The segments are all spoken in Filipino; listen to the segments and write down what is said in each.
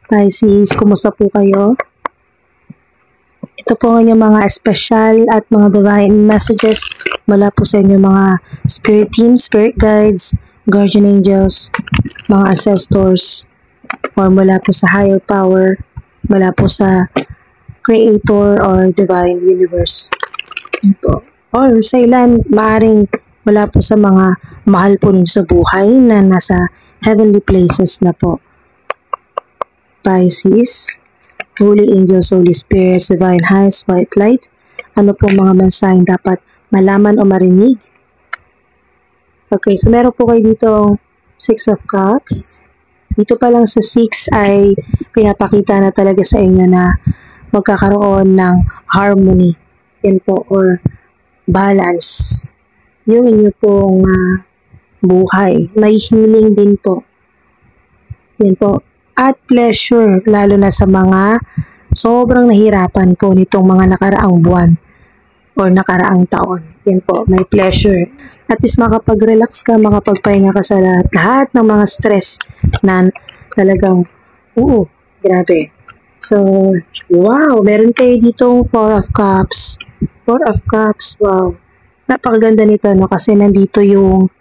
Pisces, kumusta po kayo? Ito po ang inyong mga special at mga divine messages mula po sa inyong mga spirit teams, spirit guides, guardian angels, mga ancestors, or mula po sa higher power, mula po sa creator or divine universe. Ito. Or sa ilan, maaring mula po sa mga mahal po ninyo sa buhay na nasa heavenly places na po. Pisces, Holy Angels, Holy Spirits, Divine Highest, White Light. Ano po mga mensaheng dapat malaman o marinig? Okay, so meron po kayo dito 6 of Cups. Dito pa lang sa 6 ay pinapakita na talaga sa inyo na magkakaroon ng harmony. Yan po, or balance. Yung inyo pong buhay. May healing din po. Yan po. At pleasure, lalo na sa mga sobrang nahirapan po nitong mga nakaraang buwan or nakaraang taon. Yan po, may pleasure. At least makapag-relax ka, makapagpahinga ka sa lahat ng mga stress na talagang, grabe. So, wow, meron kayo ditong 4 of Cups. 4 of Cups, wow. Napakaganda nito, no? Kasi nandito yung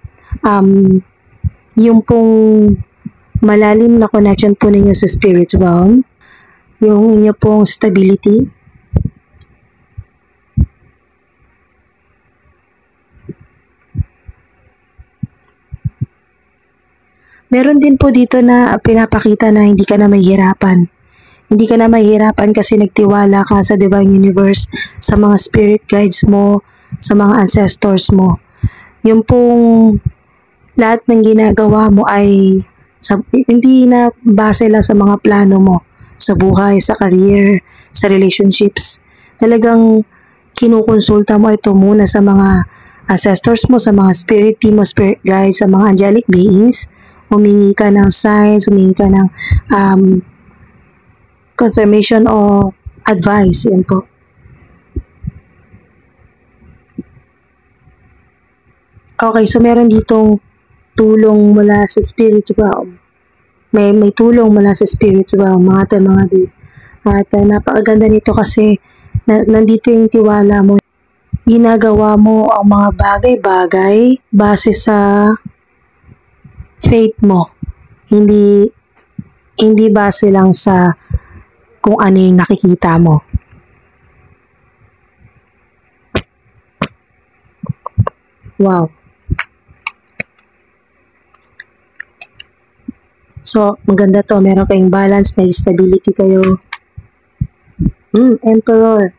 pong malalim na connection po ninyo sa spirit realm, yung inyo pong stability, meron din po dito na pinapakita na hindi ka na mahihirapan. Hindi ka na mahihirapan kasi nagtiwala ka sa divine universe, sa mga spirit guides mo, sa mga ancestors mo. Yung pong lahat ng ginagawa mo ay hindi na base lang sa mga plano mo sa buhay, sa career, sa relationships. Talagang kinukonsulta mo ito muna sa mga ancestors mo, sa mga spirit team mo, spirit guides, sa mga angelic beings. Humingi ka ng signs, humingi ka ng confirmation o advice. Yan po. Okay, so meron ditong tulong mula sa spirit realm. May tulong mula sa spirit realm, mga di. At napakaganda nito kasi nandito yung tiwala mo. Ginagawa mo ang mga bagay-bagay base sa faith mo. Hindi base lang sa kung ano yung nakikita mo. Wow. So, maganda to. Meron kayong balance, may stability kayo. Emperor.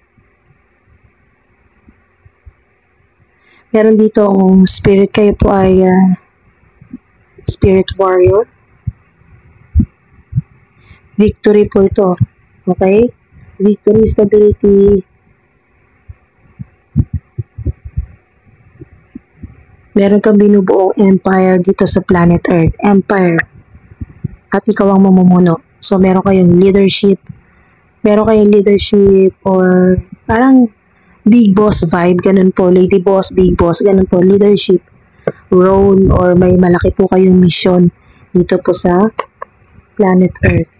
Meron dito ang spirit kayo po ay spirit warrior. Victory po ito. Okay? Victory, stability. Meron kang binubuong empire dito sa planet Earth. Empire. At ikaw ang mamumuno. So, meron kayong leadership. Meron kayong leadership or parang big boss vibe. Ganun po. Lady boss, big boss. Ganun po. Leadership role or may malaki po kayong mission dito po sa planet Earth.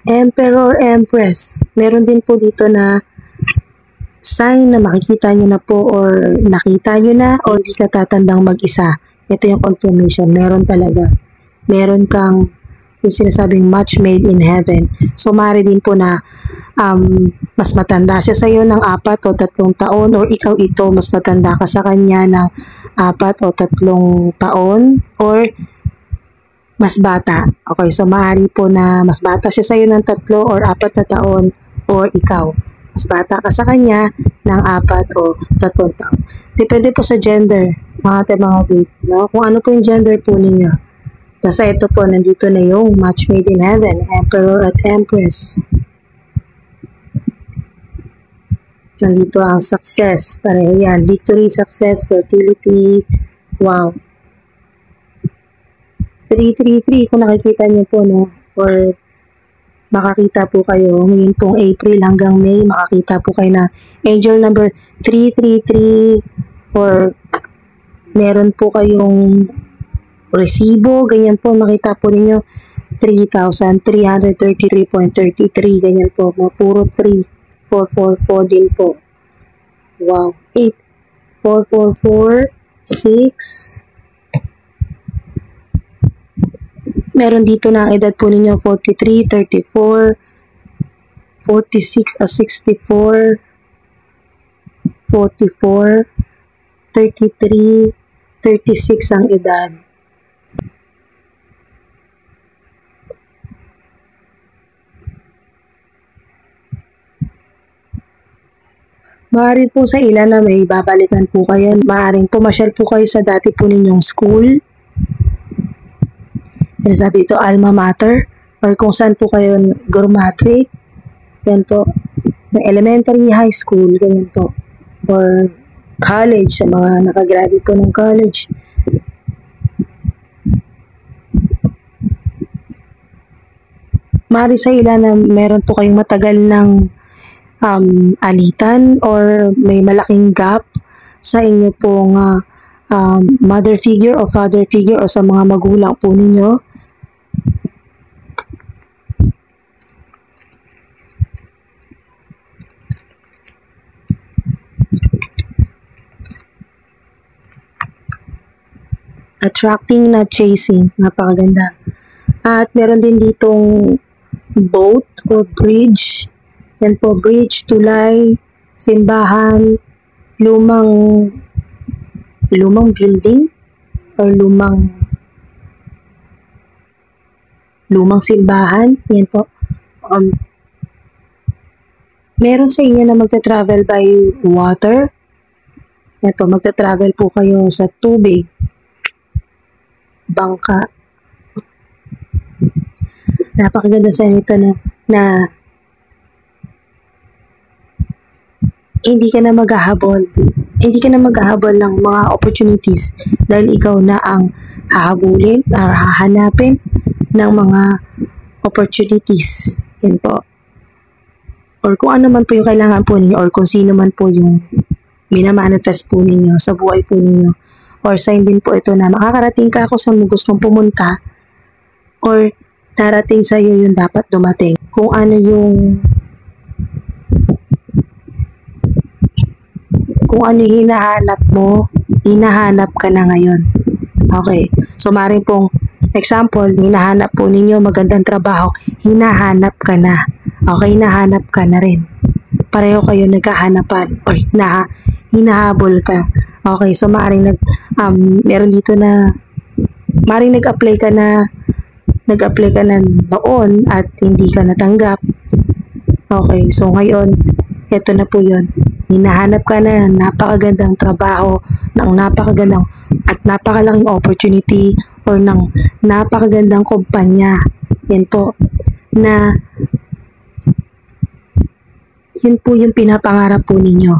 Emperor, Empress. Meron din po dito na sign na makikita nyo na po or nakita nyo na or di ka tatandang mag-isa. Ito yung confirmation. Meron talaga. Meron kang yung sinasabing match made in heaven. So, maaari din po na mas matanda siya sa iyo ng 4 o 3 taon or ikaw ito, mas matanda ka sa kanya ng 4 o 3 taon or mas bata. Okay, so maaari po na mas bata siya sa iyo ng 3 or 4 na taon or ikaw. Mas bata ka sa kanya ng 4 o 3 taon. Depende po sa gender, mga dude, no? Kung ano po yung gender po ninyo. Basta ito po, nandito na yung match made in heaven, Emperor at Empress. Nandito ang success, pareho yan. Victory, success, fertility, wow. 333, kung nakikita nyo po, no? Or makakita po kayo ngayon pong April hanggang May, makakita po kayo na angel number 333 or meron po kayong resibo, ganyan po, makita po ninyo 3,333.33, ganyan po, puro 3, 444 din po. Wow, 8, 444, 6, meron dito na ang edad po ninyo 43, 34, 46 o 64, 44, 33, 36 ang edad. Maaari po sa ilan na may babalikan po kayo. Maaaring pumasyal po kayo sa dati po ninyong school. Sinasabi ito alma mater, or kung saan po kayo graduate. Yan po. Yung elementary, high school, ganyan po. Or college, sa mga nakagraduate po ng college. Maaari sa ilan na meron po kayong matagal ng alitan or may malaking gap sa inyo pong mother figure o father figure o sa mga magulang po ninyo. Attracting, not chasing. Napakaganda. At meron din ditong boat or bridge. Yan po, bridge, tulay, simbahan, lumang building or lumang simbahan. Yan po. Meron sa inyo na magta-travel by water. Yan po, magta-travel po kayo sa tubig, bangka. Napakaganda sa nito na hindi ka na maghahabol ng mga opportunities dahil ikaw na ang hahabulin or hahanapin ng mga opportunities. Yan po. Or kung ano man po yung kailangan po ninyo or kung sino man po yung minamanifest po ninyo sa buhay po ninyo. Or sign din po ito na makakarating ka ako sa gustong pumunta or darating sa iyo yung dapat dumating. Kung ano yung hinahanap mo, hinahanap ka na ngayon. Okay. So, maaaring pong example, hinahanap po ninyo magandang trabaho, hinahanap ka na. Okay, hinahanap ka na rin. Pareho kayo nagkahanapan or hinahabol ka. Okay, so maaaring meron dito na maaaring nag-apply ka na noon at hindi ka natanggap. Okay, so ngayon, ito na po yun. Hinahanap ka na ng napakagandang trabaho, ng napakagandang at napakalaking opportunity or ng napakagandang kumpanya. Yan po. Na yun po yung pinapangarap po ninyo.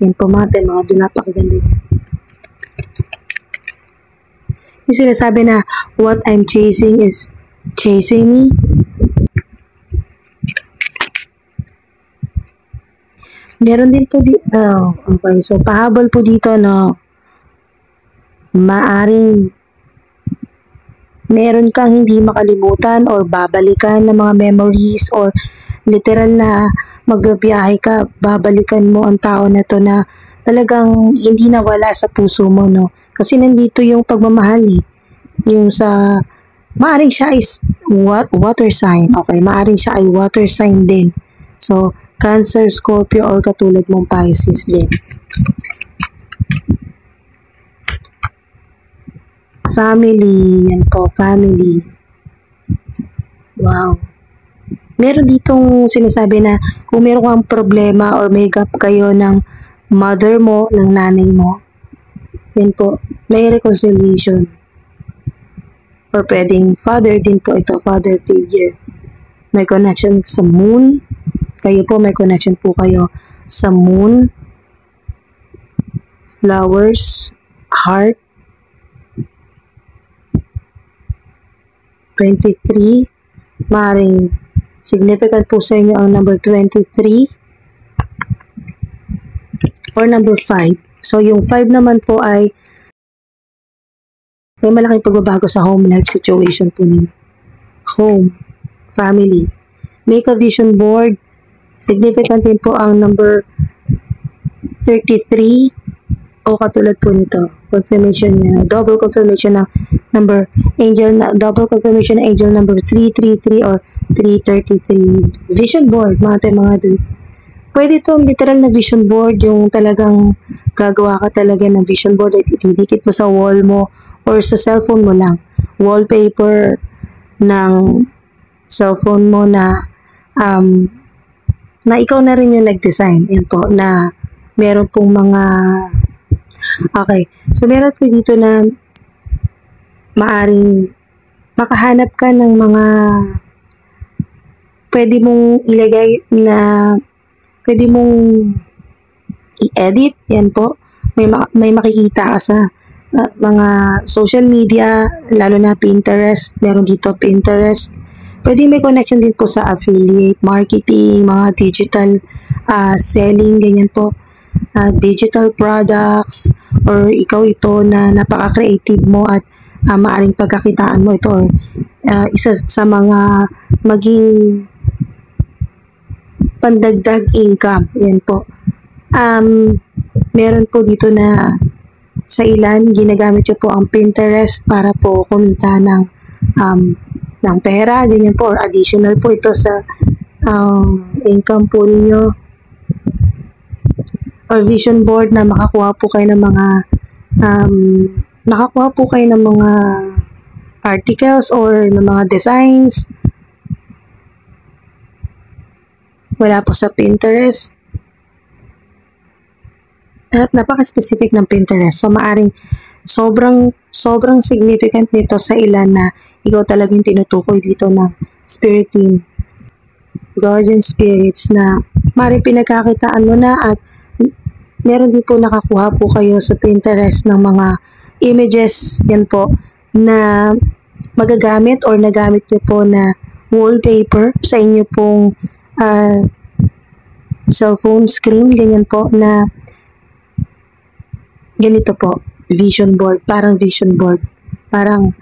Yan po mga napakaganda niyan. Yung sinasabi na what I'm chasing is chasing me. Meron din po okay, so pahabol po dito no, maaring meron kang hindi makalimutan or babalikan ng mga memories or literal na magbabiyahe ka, babalikan mo ang tao na to na talagang hindi nawala sa puso mo, no? Kasi nandito yung pagmamahal eh. Yung sa, maaring siya is water sign. Okay, maaring siya ay water sign din. So, Cancer, Scorpio, or katulad mong Pisces din. Family, yan po, family. Wow. Meron ditong sinasabi na kung meron kang problema or may gap kayo ng mother mo, ng nanay mo, yan po, may reconciliation. Or pwedeng father din po ito, father figure. May connection sa moon. Kayo po, may connection po kayo sa moon, flowers, heart, 23, maring significant po sa inyo ang number 23 or number 5. So, yung 5 naman po ay may malaking pagbabago sa home life situation po ninyo. Home, family. Make a vision board. Significant din po ang number 33 o katulad po nito. Confirmation niya. Double confirmation ng number angel na double confirmation ng angel number 333 or 333. Vision board, mga dun. Pwede itong literal na vision board, yung talagang gagawa ka talaga ng vision board at itidikit mo sa wall mo or sa cellphone mo lang. Wallpaper ng cellphone mo na ikaw na rin yung nag-design. Yan po, na meron pong mga okay. So, meron po dito na maaring makahanap ka ng mga pwede mong ilagay na pwede mong i-edit. Yan po. May makikita ka sa mga social media, lalo na Pinterest. Meron dito Pinterest. Pwede may connection din po sa affiliate marketing, mga digital selling, ganyan po. Digital products, or ikaw ito na napaka-creative mo at maaring pagkakitaan mo ito, or isa sa mga maging pandagdag income. Yan po. Meron po dito na sa ilan, ginagamit nyo po ang Pinterest para po kumita ng pera, ganyan po, or additional po ito sa income po ninyo. Or vision board na makakuha po kayo ng mga articles or ng mga designs. Wala po sa Pinterest. At napaka-specific ng Pinterest. So, maaring sobrang significant nito sa ilan na ikaw talagang tinutukoy dito ng spirit team, guardian spirits, na maaring pinagkakitaan mo na at meron din po nakakuha po kayo sa Pinterest ng mga images, yan po, na magagamit or nagamit nyo po na wallpaper sa inyo pong cellphone screen, ganyan po, na ganito po, vision board, parang vision board, parang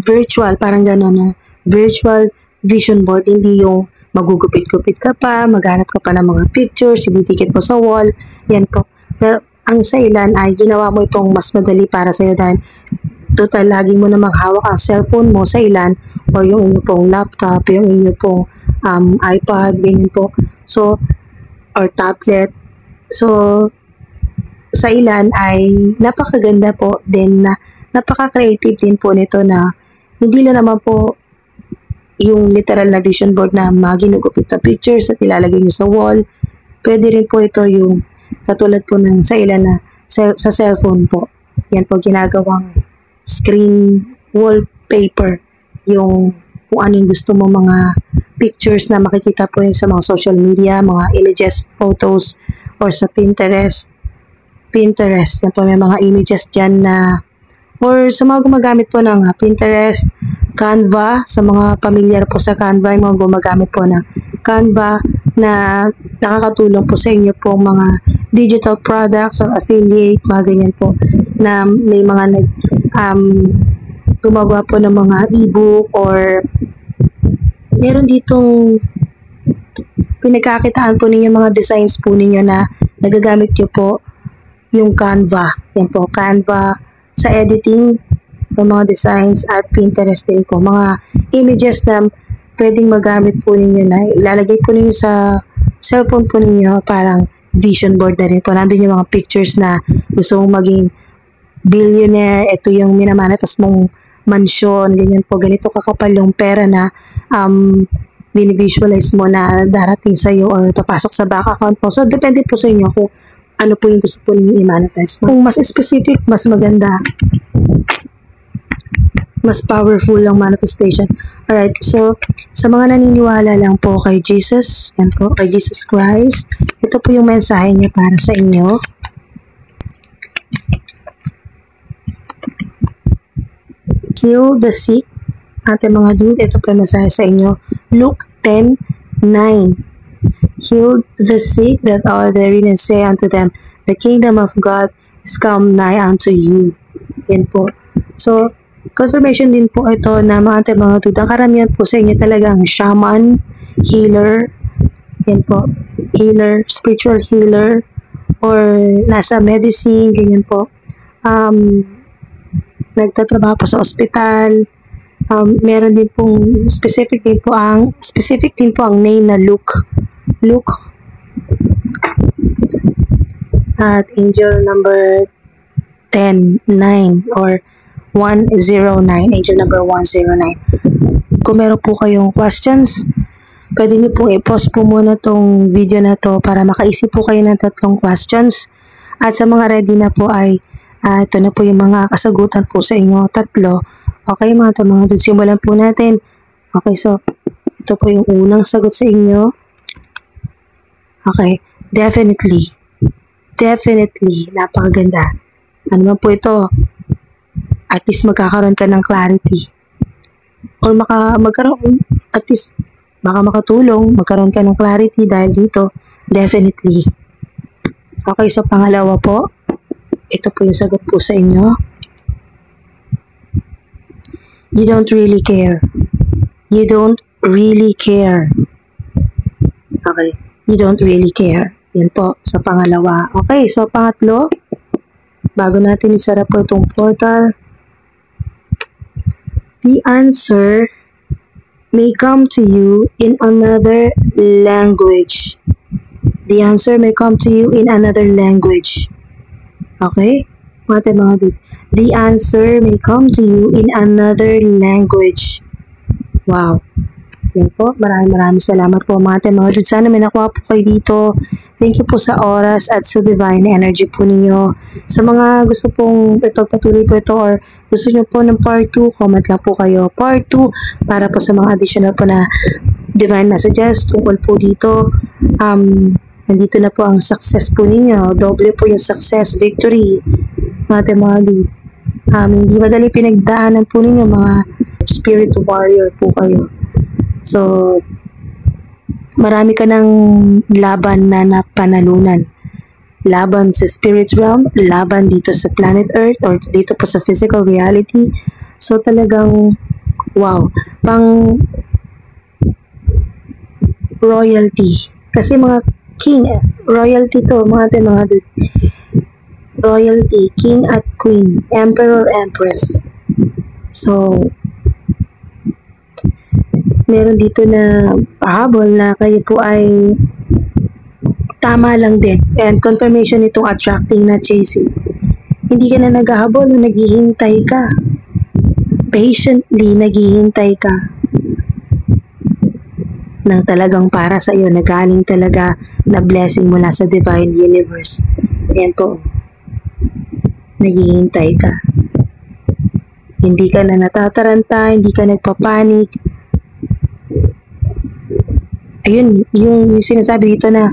virtual, parang gano'n na virtual vision board, hindi yung magugupit-gupit ka pa, maghanap ka pa ng mga pictures, ididikit mo sa wall, yan po. Pero ang sa ilan ay ginawa mo itong mas madali para sa'yo dahil total, lagi mo namang hawak ang cellphone mo sa ilan, or yung inyo pong laptop, yung inyo pong iPad, ganyan po. So, or tablet. So, sa ilan ay napakaganda po din na napaka-creative din po nito na hindi lang naman po yung literal na vision board na maginugupit na pictures at ilalagay nyo sa wall. Pwede rin po ito yung katulad po ng sa ilan na sa cellphone po. Yan po ginagawang screen wallpaper, yung kung ano yung gusto mo mga pictures na makikita po sa mga social media, mga images, photos, or sa Pinterest. Yan po, may mga images dyan na, or sa mga gumagamit po ng Pinterest, Canva, sa mga pamilyar po sa Canva, yung mga gumagamit po ng Canva na nakakatulong po sa inyo po mga digital products or affiliate, mga ganyan po, na may mga gumagawa po ng mga ebook, or meron ditong pinagkakitaan po ninyo mga designs po ninyo na nagagamit nyo po yung Canva. Yan po, Canva sa editing ng mga designs, at Pinterest din po. Mga images na pwedeng magamit po ninyo na ilalagay po ninyo sa cellphone po ninyo, parang vision board na rin po. Nandun yung mga pictures na gusto mong maging billionaire, ito yung minamanifest mong mansyon, ganyan po, ganito kakapal yung pera na binivisualize mo na darating sa'yo or papasok sa bank account mo. So, depende po sa inyo kung ano po yung gusto po ninyo i-manifest. Kung mas specific, mas maganda, mas powerful ang manifestation. Alright, so, sa mga naniniwala lang po kay Jesus, yan po, kay Jesus Christ, ito po yung mensahe niya para sa inyo. Heal the sick. Ate mga dude, ito po yung mensahe sa inyo. Luke 10:9. heal the sick that are therein, and say unto them, the kingdom of God is come nigh unto you. Yan po. So, confirmation din po ito na mga duda, karamihan po sa inyo talagang shaman, healer, yan po, healer, spiritual healer, or nasa medicine, ganyan po. Nagtatrabaho po sa ospital. Meron din pong specific din po ang name na Luke at angel number 10, 9 or 109, angel number 109. Kung meron po kayong questions, pwede niyo pong i-pause po muna tong video na to para makaisip po kayo ng 3 questions. At sa mga ready na po ay ito na po yung mga kasagutan po sa inyo 3. Okay mga dude, simulan po natin. Okay, so ito po yung unang sagot sa inyo. Okay, definitely, napakaganda. Ano man po ito, at least magkakaroon ka ng clarity. Or magkaroon, at least baka makatulong, magkaroon ka ng clarity dahil dito, definitely. Okay, so pangalawa po, ito po yung sagot po sa inyo. You don't really care. You don't really care. Okay, you don't really care. Yan po, sa pangalawa. Okay, so pangatlo, bago natin isara po itong portal, the answer may come to you in another language. The answer may come to you in another language. Okay? Mga dude. The answer may come to you in another language. Wow. Yan po. Maraming salamat po mga dude. Sana may nakuha po kayo dito. Thank you po sa oras at sa divine energy po ninyo. Sa mga gusto pong ipagpatuloy po ito or gusto nyo po ng part 2, comment lang po kayo. Part 2 para po sa mga additional po na divine messages tungkol po dito. Nandito na po ang success po ninyo. Doble po yung success, victory. Mga dude. Hindi madali pinagdaanan po ninyo, mga spirit warrior po kayo. So, marami ka ng laban na napanalunan. Laban sa spirit realm, laban dito sa planet Earth, or dito po sa physical reality. So, talagang, wow, pang royalty. Kasi mga king, royalty to, mga dude. Royalty, king at queen, emperor, empress. So, meron dito na pahabol na kayo po ay tama lang din. And confirmation itong attracting na chasing. Hindi ka na naghahabol o naghihintay ka. Patiently naghihintay ka ng talagang para sa iyo, nagaling talaga na blessing mula sa divine universe. Ayan po. Naghihintay ka. Hindi ka na natataranta, hindi ka nagpapanik. Ayun, yung sinasabi dito na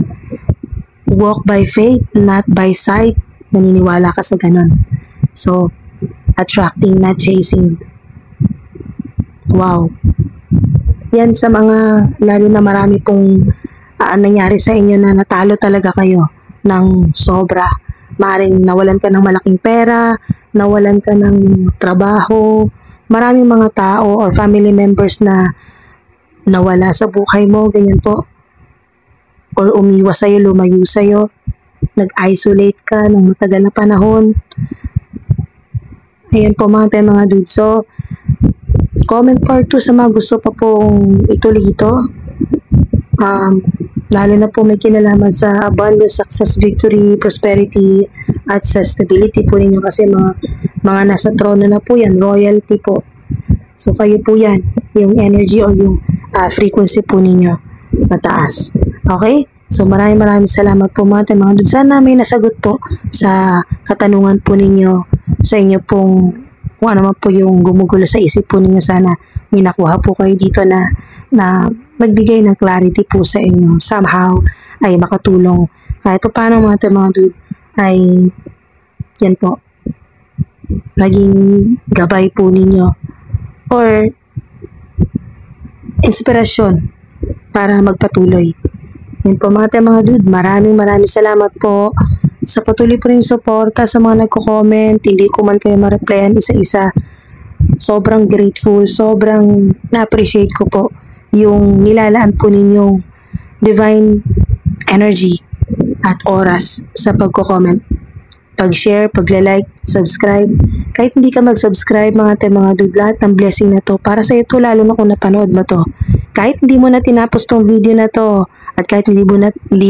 walk by faith, not by sight. Naniniwala ka sa ganun. So, attracting, not chasing. Wow. Yan sa mga, lalo na marami pong nangyari sa inyo na natalo talaga kayo ng sobra. Maring nawalan ka ng malaking pera, nawalan ka ng trabaho, maraming mga tao or family members na nawala sa buhay mo, ganyan po. Or umiwas sa'yo, lumayo sa'yo, nag-isolate ka ng matagal na panahon. Ayan po mga dude. So, comment part 2 sa mga gusto pa pong ituloy ito. Lalo na po may kinalaman sa abundance, success, victory, prosperity, at sa stability po ninyo kasi mga nasa trono na po yan, royalty po. So kayo po yan, yung energy or yung frequency po ninyo mataas. Okay? So maraming salamat po mga dude. Sana may nasagot po sa katanungan po ninyo, sa inyo pong kung ano man po yung gumugulo sa isip po ninyo. Sana may nakuha po kayo dito na magbigay ng clarity po sa inyo. Somehow ay makatulong kahit pa paano mga dude ay yan po naging gabay po ninyo or inspirasyon para magpatuloy. Yan po mga mga dude, maraming salamat po sa patuloy po rin suporta sa mga nagko-comment. Hindi ko man kayo ma-replyan isa-isa. Sobrang grateful, sobrang na-appreciate ko po yung nilalaan po ninyong divine energy at oras sa pagko-comment, pag-share, pagla-like, subscribe. Kahit hindi ka mag-subscribe mga dude, lahat ng blessing na to para sa iyo to, lalo na kung napanood mo to. Kahit hindi mo na tinapos tong video na to at kahit hindi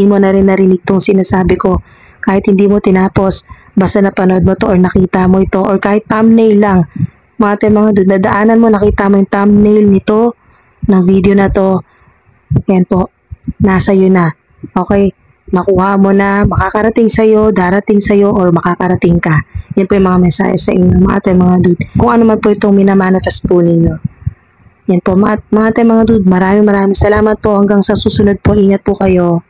mo na rin narinig tong sinasabi ko, kahit hindi mo tinapos, basta napanood mo to or nakita mo ito or kahit thumbnail lang, mga dude, nadaanan mo, nakita mo yung thumbnail nito ng video na to, yan po, nasa iyo na. Okay? Nakuha mo na, makakarating sa'yo, darating sa'yo, or makakarating ka. Yan po yung mga mensahe sa inyo, mga dude. Kung ano man po itong minamanifest po ninyo. Yan po, mga dude, maraming salamat po. Hanggang sa susunod po, ingat po kayo.